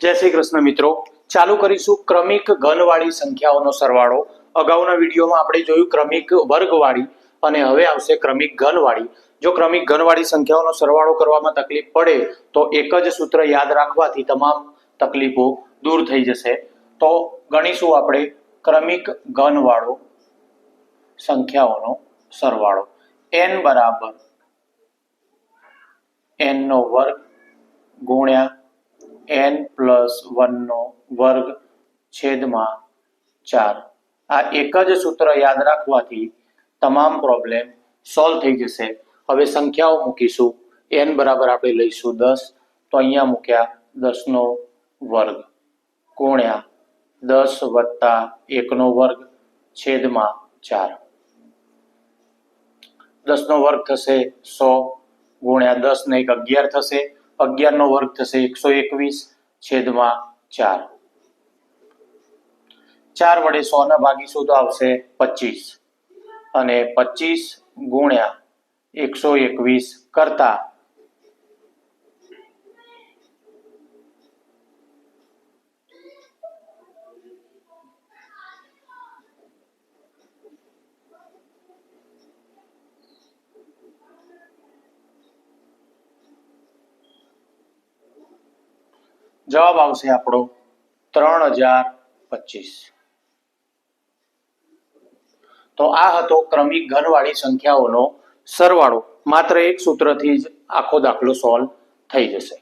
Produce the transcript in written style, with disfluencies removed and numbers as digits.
જય શ્રી કૃષ્ણ મિત્રો, ચાલુ કરીશું ક્રમિક ઘનવાળી સંખ્યાઓનો સરવાળો। અગાઉના વિડીયોમાં આપણે જોયું ક્રમિક વર્ગવાળી અને હવે આવશે ક્રમિક ઘનવાળી। જો ક્રમિક ઘનવાળી સંખ્યાઓનો સરવાળો કરવામાં તકલીફ પડે તો એક જ સૂત્ર યાદ રાખવાથી તમામ તકલીફો દૂર થઈ જશે। તો ગણીશું આપણે ક્રમિક ઘનવાળો સંખ્યાઓનો સરવાળો। n બરાબર n નો વર્ગ ગુણ્યા n પ્લસ 1 નો વર્ગ છેદમાં 4। આ એક જ સૂત્ર યાદ રાખવાથી તમામ પ્રોબ્લેમ સોલ્વ થઈ જશે। હવે સંખ્યાઓ મૂકીશું। n બરાબર આપણે લઈશું 10, તો અહીંયા મૂક્યા 10 નો વર્ગ ગુણ્યા 10 વત્તા 1 નો વર્ગ છેદમાં 4। 10 નો વર્ગ થશે 100 ગુણ્યા 10 ને 1 11 થશે, 11 નો વર્ગ થશે 121 છેદમાં 4। 4 વડે 100 ને ભાગીશું તો આવશે 25 અને 25 ગુણ્યા 121 કરતા જવાબ આવશે આપણો 3025। તો આ હતો ક્રમિક ઘનવાળી સંખ્યાઓનો સરવાળો। માત્ર એક સૂત્રથી જ આખો દાખલો સોલ્વ થઈ જશે।